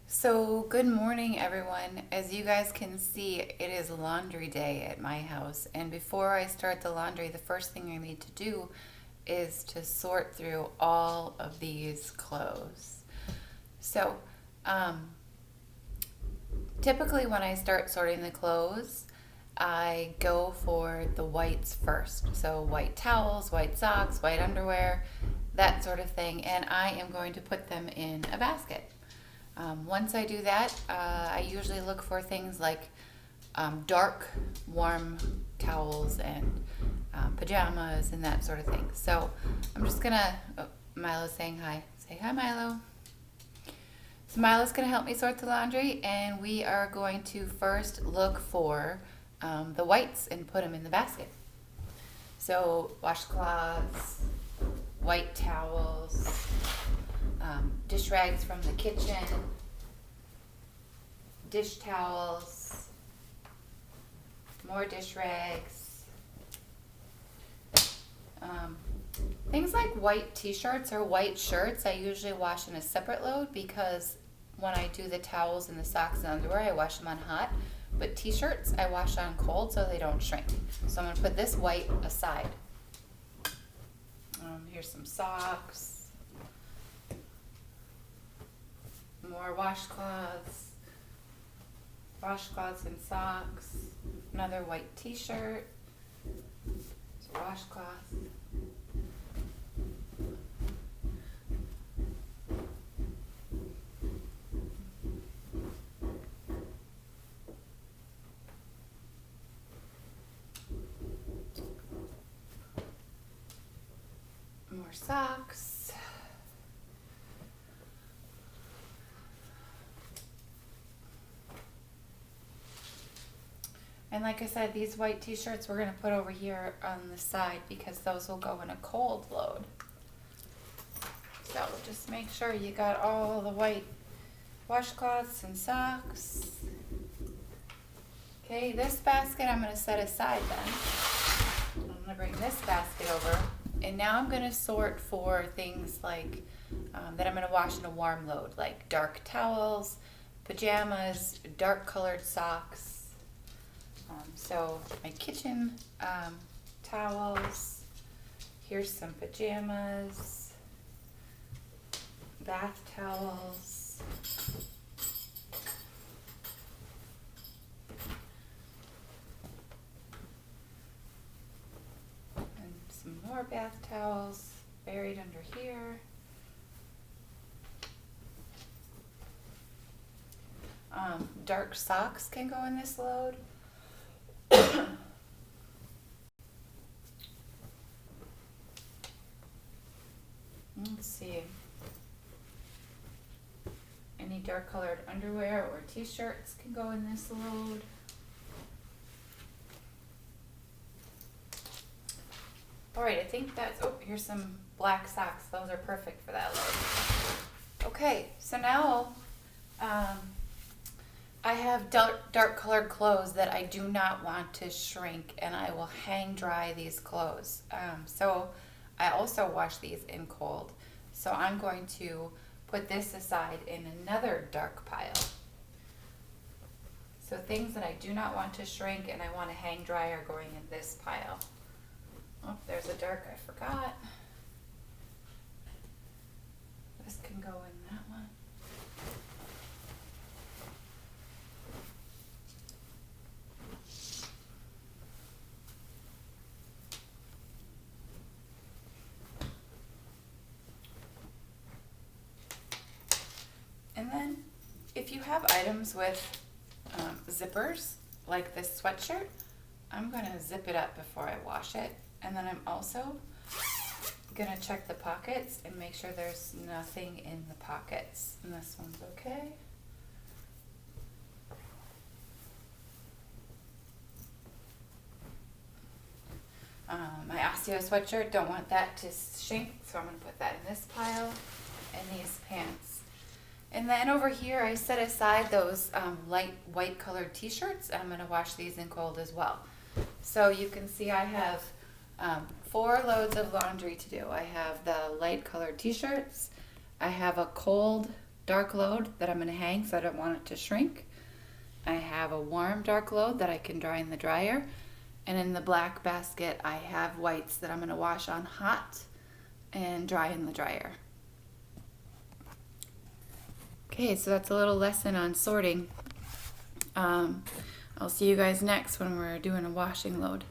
So, good morning, everyone. As you guys can see, it is laundry day at my house. And before I start the laundry, the first thing I need to do is to sort through all of these clothes. So, um, typically, when I start sorting the clothes, I go for the whites first. So, white towels, white socks, white underwear, that sort of thing. And I am going to put them in a basket. Once I do that, I usually look for things like dark, warm towels and pajamas and that sort of thing. So I'm just gonna, oh, Milo's saying hi. Say hi, Milo. So Milo's gonna help me sort the laundry, and we are going to first look for the whites and put them in the basket. So washcloths, white towels, dish rags from the kitchen, dish towels, more dish rags. Um, Things like white t-shirts or white shirts I usually wash in a separate load because when I do the towels and the socks and underwear, I wash them on hot. But t-shirts I wash on cold so they don't shrink. So I'm going to put this white aside. Here's some socks, more washcloths and socks, another white t-shirt, washcloth. More socks. And like I said, these white t-shirts we're going to put over here on the side because those will go in a cold load. So just make sure you got all the white washcloths and socks. Okay, this basket I'm going to set aside then. I'm going to bring this basket over. And now I'm going to sort for things like that I'm going to wash in a warm load, like dark towels, pajamas, dark colored socks. So my kitchen towels, here's some pajamas, bath towels, and some more bath towels buried under here. Dark socks can go in this load. Let's see. Any dark colored underwear or t-shirts can go in this load. Alright, I think that's, oh, here's some black socks. Those are perfect for that load. Okay, so now I have dark colored clothes that I do not want to shrink, and I will hang dry these clothes. So I also wash these in cold. So I'm going to put this aside in another dark pile. So things that I do not want to shrink and I want to hang dry are going in this pile. Oh, there's a dark I forgot. This can go in that one. And then if you have items with zippers, like this sweatshirt, I'm going to zip it up before I wash it. And then I'm also going to check the pockets and make sure there's nothing in the pockets. And this one's okay. My osteo sweatshirt, don't want that to shrink, so I'm going to put that in this pile. And these pants. And then over here, I set aside those light white colored t-shirts. I'm going to wash these in cold as well. So you can see I have 4 loads of laundry to do. I have the light colored t-shirts. I have a cold dark load that I'm going to hang so I don't want it to shrink. I have a warm dark load that I can dry in the dryer. And in the black basket, I have whites that I'm going to wash on hot and dry in the dryer. Okay, so that's a little lesson on sorting. I'll see you guys next when we're doing a washing load.